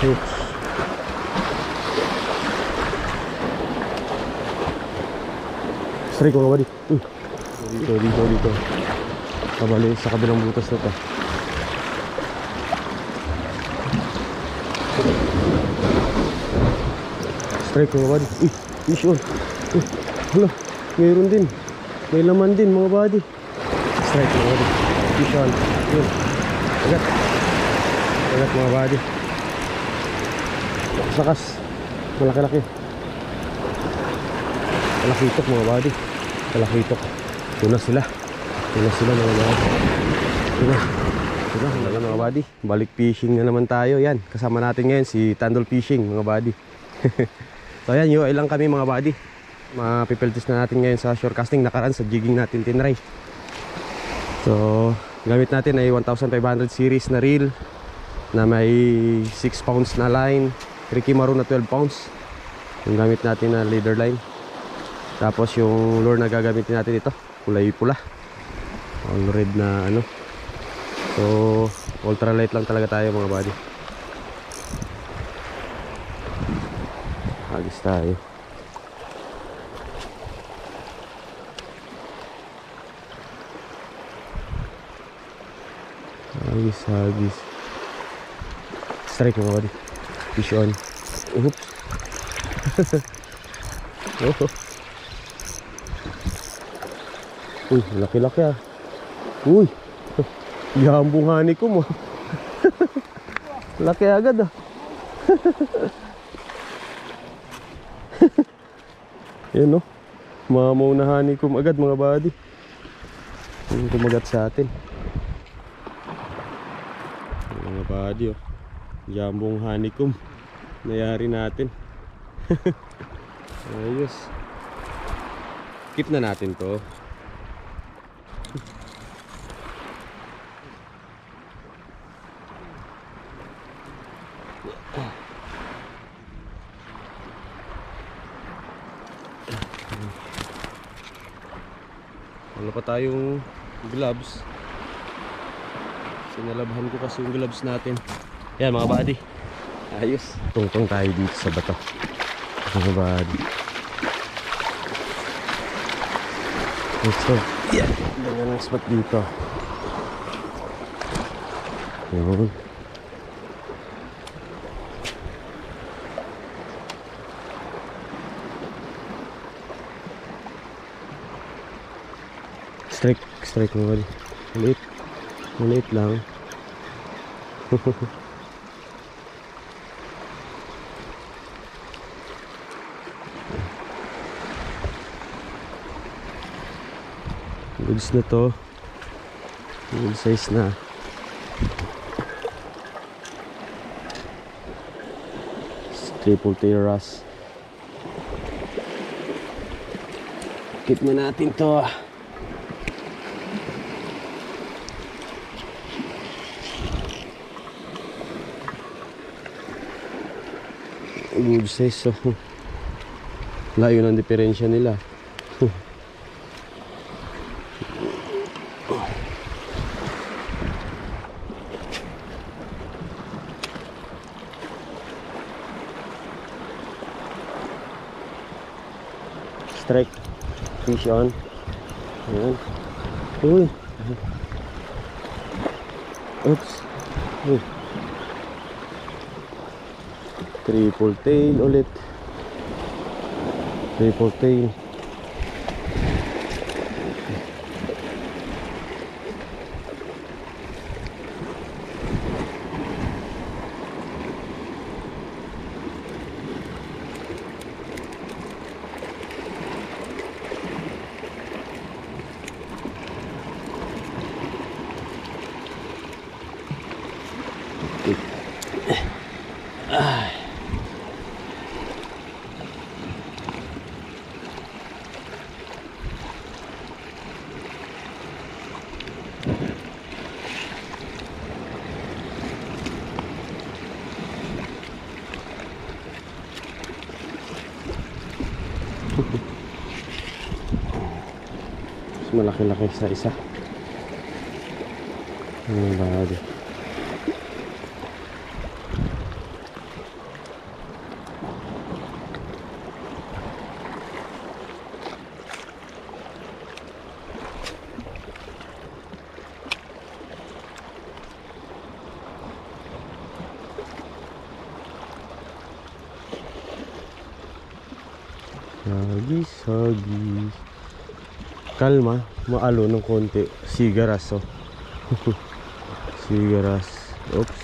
Oops. Strike mga buddy. Dito. Kabali sa kabilang butas na to. Strike mga buddy. Fish on. Hala, mayroon din. May laman din mga buddy. Strike mga buddy. Fish on. Yun. Agat mga buddy. Sakas. Malaki-laki. Malakitok mga buddy. Malakitok. Tuna sila mga buddy. Tuna mga buddy. Balik fishing na naman tayo. Yan, kasama natin ngayon si Tandol Fishing mga buddy. So yan, UI lang kami mga buddy. Mapipeltis na natin ngayon sa shore casting. Nakaraan sa jigging natin tinry. So gamit natin ay 1500 series na reel na may 6 pounds na line, Ricky Maroon na 12 pounds yung gamit natin na leader line. Tapos yung lure na gagamitin natin ito, kulay pula, all red na ano. So ultralight lang talaga tayo mga buddy. Agis tayo. Hagis. Strike mga buddy. Fish on. Oops. Uy, laki-laki ah. Uy, ihambong hani ko mo. Laki agad ah. Yan no, mamaw na hani ko agad mga buddy. Yung kumagat sa atin mga buddy oh. Jambong honeycomb nayari natin. Ayos, keep na natin to. Wala pa tayong gloves. Sinalabhan ko kasi yung gloves natin. Yan mga buddy. Ayos. Tungtong tayo dito sa bato mga buddy. So yan, ganyan ang spot dito. Yun. Strike mga buddy. Maliit lang. Goods na to. Good size na. Triple tail wrasse. Keep na natin to ah. Good size, so layo ng diferensya nila. Strike, fish on. Ayan. Uy. Oops. Uy. Triple tail ulit. Triple tail. Malaki-laki sa isa. Ang bagay. Hagis, hagis. Kalma, maalo ng konti. Sigaras, oh. Sigaras. Oops.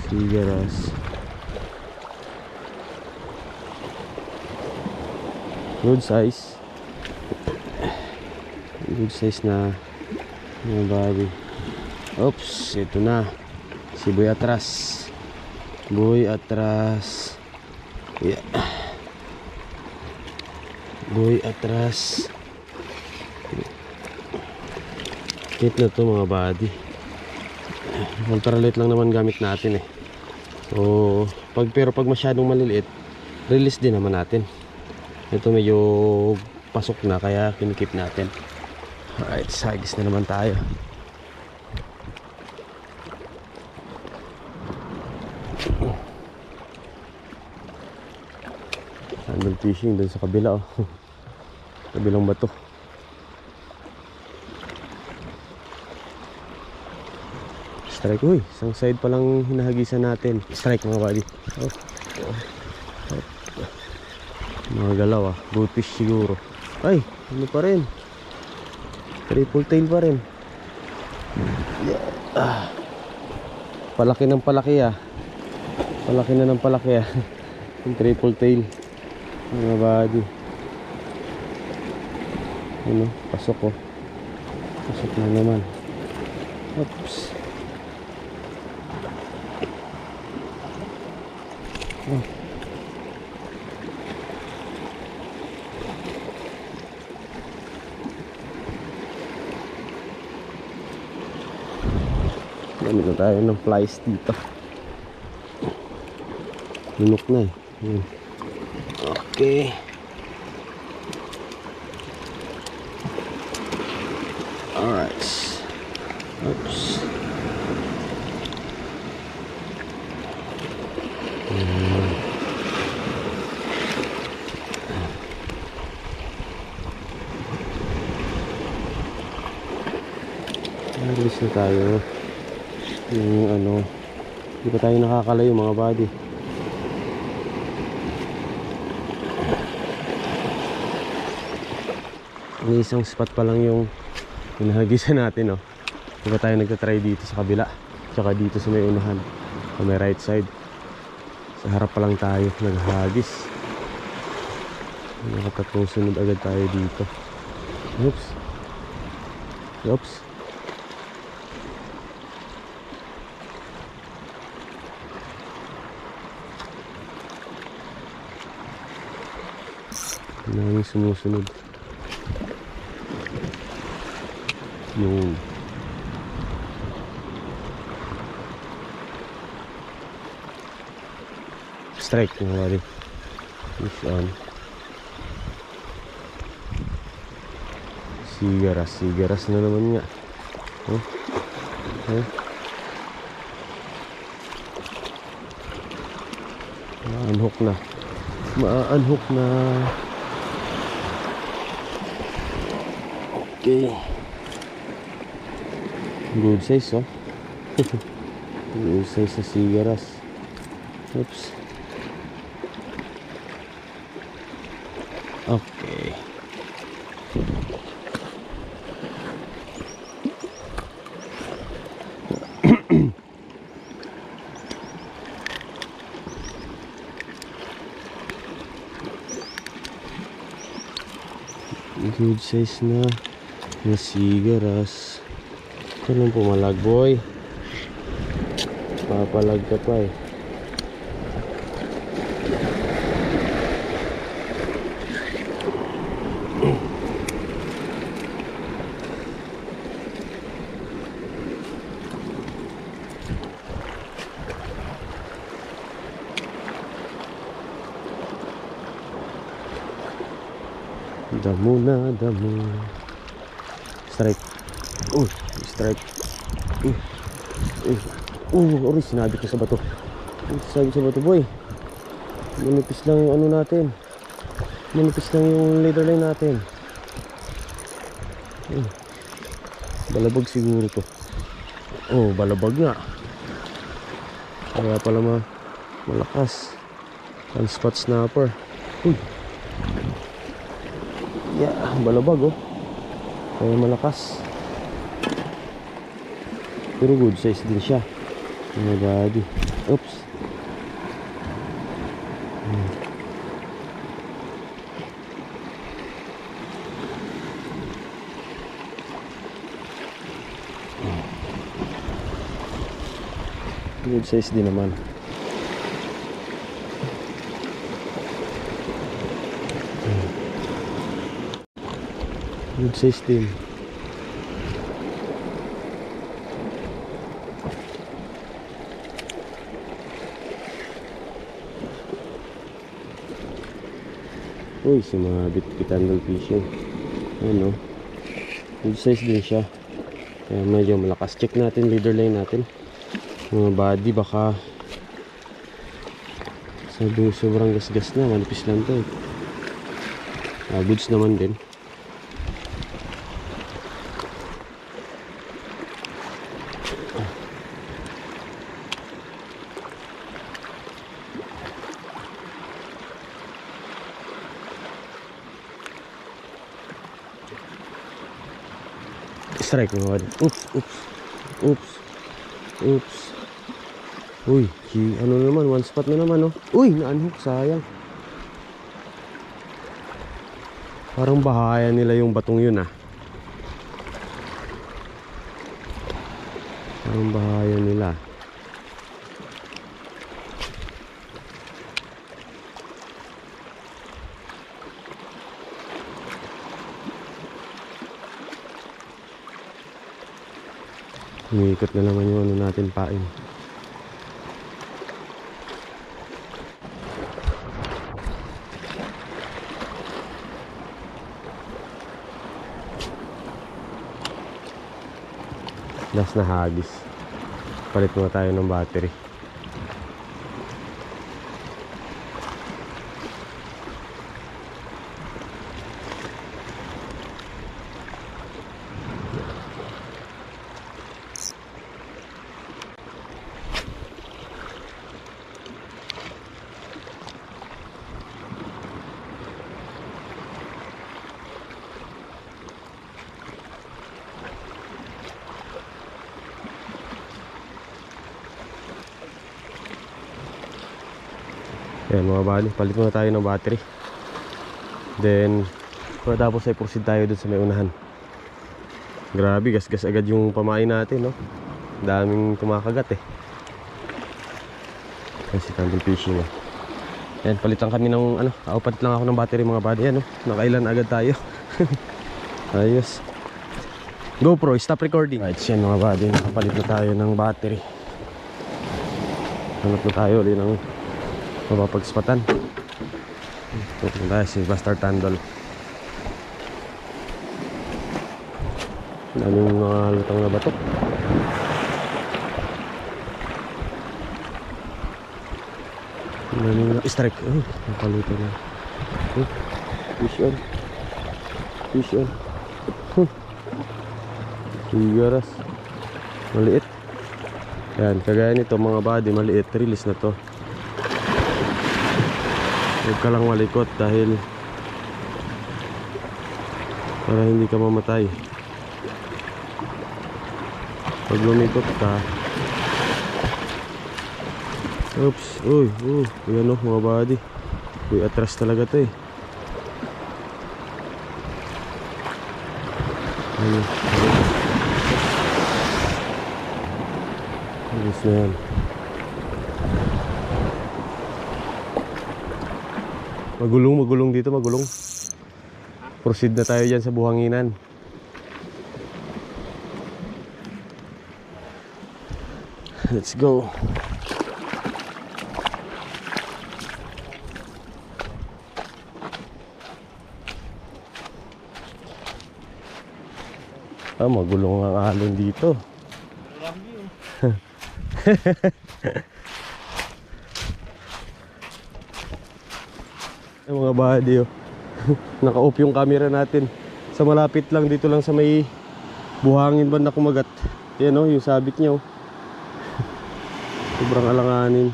Sigaras. Good size. Good size na mga body. Oops, ito na. Si Boy atras. Boy atras. Yeah. Boy atras. Kit na to mga body. Ultralight lang naman gamit natin eh. So, pero pag masyadong maliliit, release din naman natin. Ito medyo pasok na kaya kinikip natin. Alright, sagis na naman tayo. Sandal fishing dun sa kabila, oh. Kabilang bato. Strike, uy, isang side pa lang hinahagisan natin. Strike mga buddy. Oh. Mga galaw, ah. Goldfish siguro. Ay, ano pa rin, triple tail pa rin. Yeah. Palaki ng palaki, ah. Palaki na ng palaki, ah. Yung triple tail mga buddy. Ano, pasok, oh. Pasok na naman. Oops. Oh. Gamit na tayo ng flies dito. Lunok na eh. Okay. Alright. Oops. Alis na tayo. Yung ano, hindi pa tayo nakakalayo mga buddy. Ang isang spot pa lang yung hinahagisan natin, oh. Hindi pa tayo nagtatry dito sa kabila, tsaka dito sa may unahan, sa may right side. Sa harap pa lang tayo naghagis. Nakatatlong sunod agad tayo dito. Oops. Oops. Daming sumusunod. Yun. Strike mga buddy. Fish on. Sigaras. Sigaras na naman nga. Oh. Oh. Ma-unhook na. Ma-unhook na. Okay. Good size, oh. Good size sa sigaras. Oops. Okay. Good size na sigaras. Ito lang pumalag, boy. Papalag ka pa eh. Damo na, damo. Strike. Strike. Ori, sinabi ko sa bato. Sinabi sa bato, boy. Manipis lang yung ano natin. Manipis lang yung leader line natin. Balabag siguro to. Oh, balabag nga. Kaya pala malakas. One spot snapper. Yeah, balabag oh. Kaya malakas. Pero good size din siya. Mga buddy. Oops. Good size din naman. Good size din. Uy, si mga bit-bitandal fishing. Ano? Good size din siya. Kaya medyo malakas. Check natin leader line natin. Mga body baka sabi sobrang gasgas na. Manipis lang to eh. Goods naman din. Strike mga buddy. Oops, oops, oops, oops. Uy, ano naman, one spot na naman oh. Uy, na-unhook, sayang. Parang bahaya nila yung batong yun ah. Parang bahaya nila. Umiikot na naman yung ano natin pain. Last na hagis. Palit muna tayo ng battery. Ayan mga bali, palit muna tayo ng battery. Then tapos ay proceed tayo dun sa may unahan. Grabe, gas-gas agad yung pamain natin no? Daming tumakagat eh. Kasi tandem fishing eh. Ayan, palitan kami ng ano, palit lang ako ng battery mga bali. Ayan no, nakailan agad tayo. Ayos. GoPro, stop recording. Right, yan mga bali, nakapalit na tayo ng battery. Hanap na tayo ulit ng mapapagspatan. Ito tayo si Bastard Tandol. Daming mga lutang na batok. Daming strike. Napaluto na. Fish on. Fish on. Tigaras. Maliit. Yan, kagaya nito mga body maliit. Release na to. Huwag ka lang malikot dahil para hindi ka mamatay. Pag lumikot ka, oops, yan o mga body. Uy, atras talaga to eh. Ayos na yan. Magulong dito, magulong. Proceed na tayo dyan sa buhanginan. Let's go. Magulong ang alon dito. Mga buddy oh. Naka-off yung camera natin. Sa malapit lang dito lang sa may buhangin banda kumagat. Yan oh, yung sabit niya oh. Sobrang alanganin.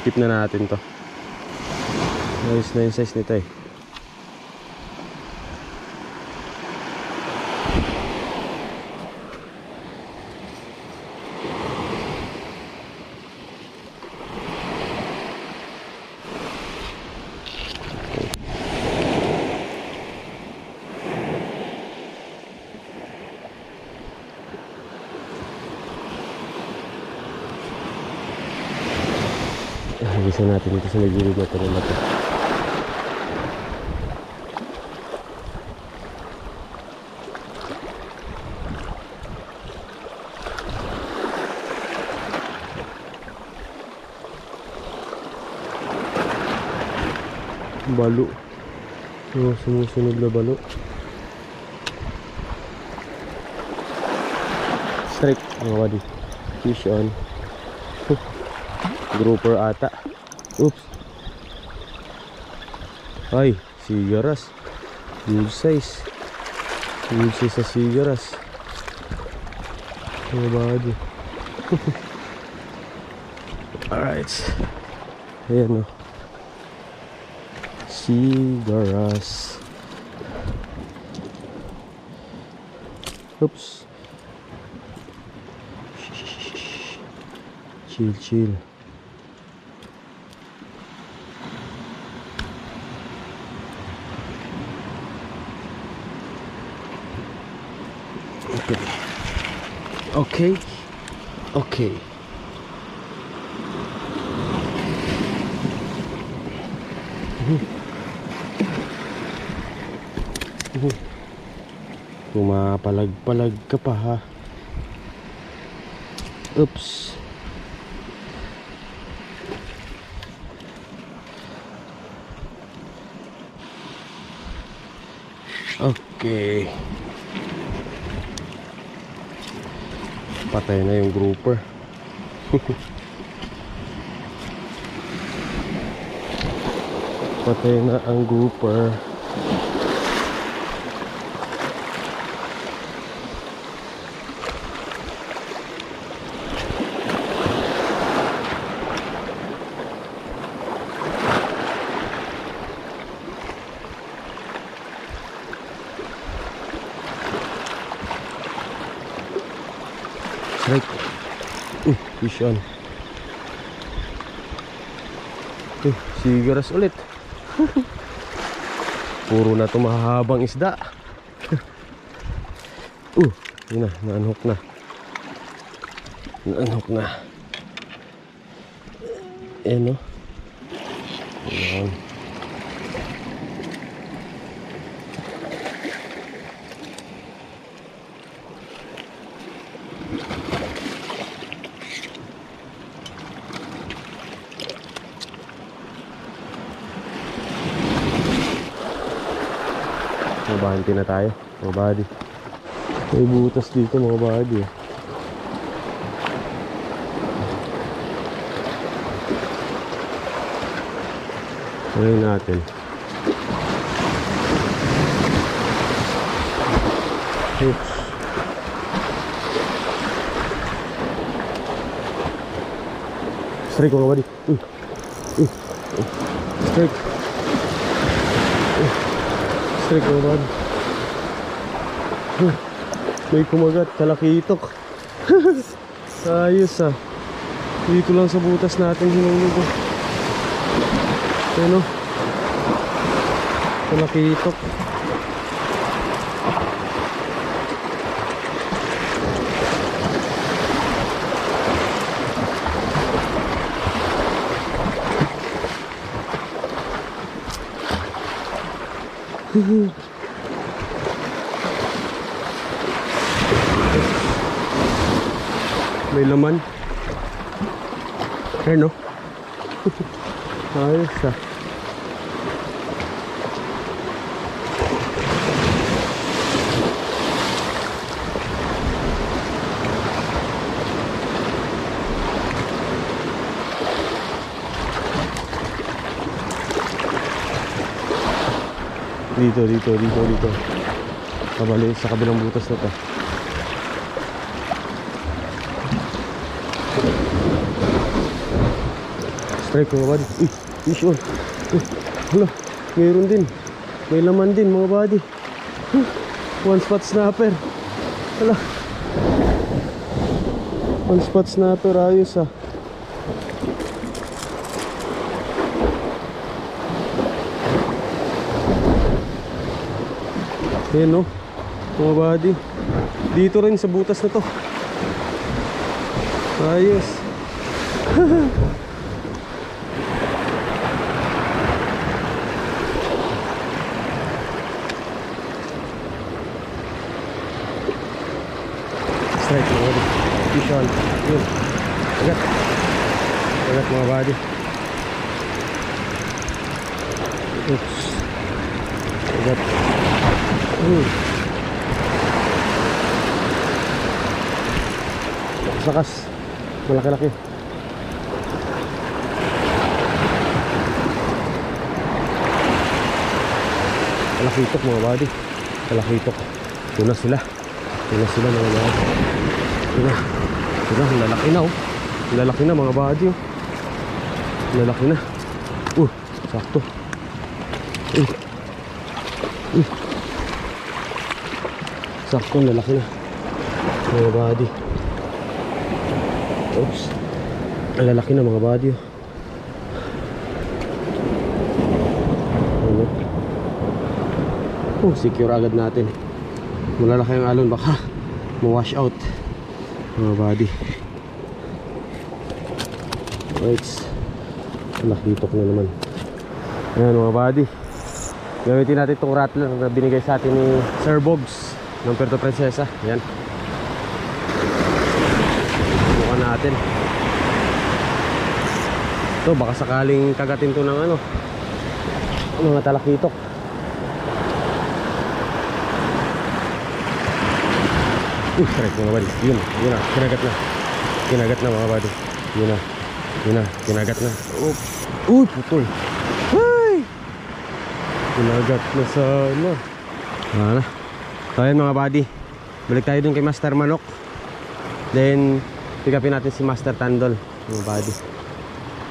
Skip na natin to. Ayos na yung size nito eh. Gisa natin dito sa may gilid na ito ng mata. Balo. Oh, sumusunod na balo. Strike mga buddy. Fish on. Grouper ata. Oops. Ay, sigaras. Huge size. Huge size sa sigaras. Mga buddy. Alright. Ayan o. Sigaras. Oops. Chill, chill. Okay. Okay. Pumapalag-palag ka pa ha. Oops. Okay. Patay na yung grouper. Patay na ang grouper. Right. Fish on. Sigaras ulit. Puro na ito mahahabang isda. Yun na, na-unhook na. Na-unhook na. Ayan o. Ayan. Mabahanti na tayo mga buddy. May butas dito mga buddy. Ngayon natin. Oops. Strike mga buddy. Strike. Strike mga buddy. May kumagat, talakitok. Ayos ah. Dito lang sa butas natin hinulog. Ano? Talakitok. May laman. Ayan o. Ayos ah. Dito. Kabali sa kabilang butas na to. Strike mga buddy. Fish on. Hala, mayroon din. May laman din mga buddy. One spot snapper. Hala. One spot snapper, ayos ah. Ayan no, mga buddy. Dito rin sa butas na to. Ayos. Strike mga buddy. Visual. Yun. Agat. Agat mga buddy. Oops. Agat. Sakas. Malaki-laki. Talakitok mga buddy. Talakitok. Tuna sila. Tuna sila mga buddy. Tuna. Tuna. Lalaki na oh. Lalaki na mga buddy oh. Lalaki na. Sakto. Sakto. Lalaki na mga buddy. Oops. Lalaki na mga buddy oh. Secure agad natin. Malalaki ang alon, baka ma-wash out mga buddy. Right. Nakitok na naman. Ayan mga buddy. Gamitin natin itong rattler na binigay sa atin ni Sir Bobs ng Puerto Princesa. Ayan. Subukan natin. Ito baka sakaling kagatin to ng ano, mga talakitok. Correct mga buddy. Yun na, kinagat na. Kinagat na mga buddy. Yun na, kinagat na. Putol. Ay! Kinagat na sana. Wala. So ayan mga buddy, balik tayo dun kay Master Manok. Then pick upin natin si Master Tandol mga buddy.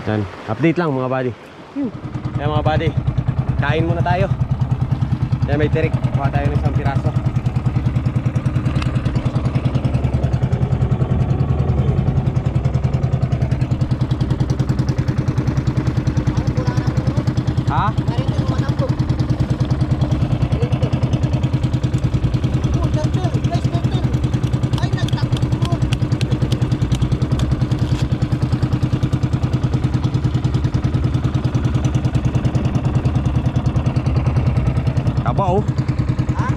Yan, update lang mga buddy. Ayan mga buddy, kain muna tayo. Ayan may tirik, kuha tayo ng isang piraso. Ha? Tabaw. Ha?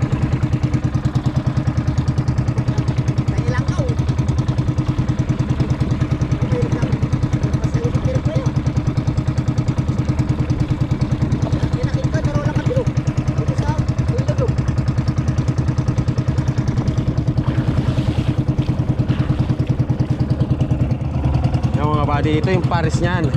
Kailang ka. Ito yung pares niyan. Ito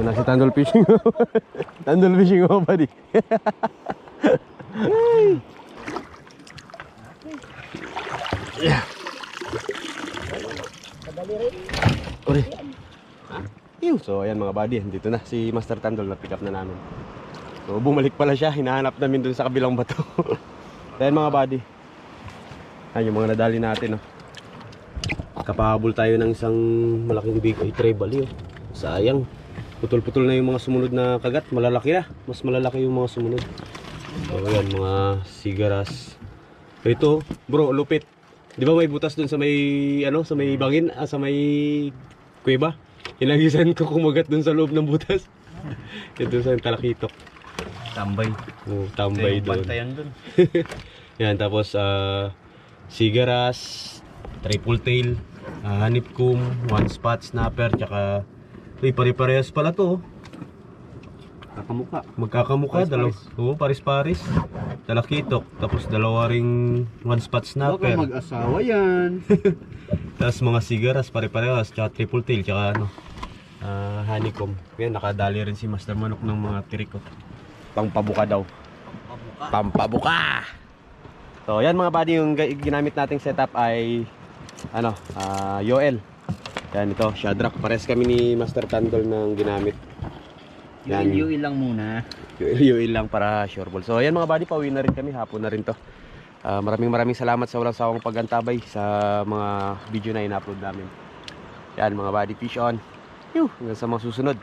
na si Tandol Fishing. Tandol Fishing mo buddy. Yeah. So ayan mga buddy, dito na si Master Tandol, na pick up na namin. So bumalik pala siya, hinahanap namin dun sa kabilang bato. Ayan mga buddy, ayan yung mga nadali natin oh. Kapahabol tayo ng isang malaking big oy treble oh. Sayang, putol-putol na yung mga sumunod na kagat. Malalaki na, mas malalaki yung mga sumunod. So ayan mga sigaras. Ito bro, lupit. Di ba may butas dun sa may ano, sa may bangin, sa may kuweba? Inagisan ko kumagat dun sa loob ng butas. Ito sa talakitok. Tambay. Oh, tambay doon. Pantayan dun. Yan, tapos sigaras, triple tail, hanipkum, one spot snapper, tsaka pare-parehas pala to. Kakamukha. Magkakamukha, paris-paris. Talakitok, tapos dalawa ring one spot snapper. Baka mag-asawa yan. Tapos mga sigaras pare-parehas, tsaka triple tail, tsaka ano, honeycomb. Yan, nakadali rin si Master Manok ng mga tirik ko. Pangpabuka daw. Pampabuka! So, yan mga buddy, yung ginamit nating setup ay Yoel. Yan, ito, Shadrack. Pares kami ni Master Tandol ng ginamit. Yan. Yung lang muna. Yoel lang para sure ball. So, yan mga buddy, pauwi na rin kami. Hapon na rin to. Maraming salamat sa walang sawang pagantabay sa mga video na ina-upload namin. Yan mga buddy, fish on. Hanggang sa mga susunod.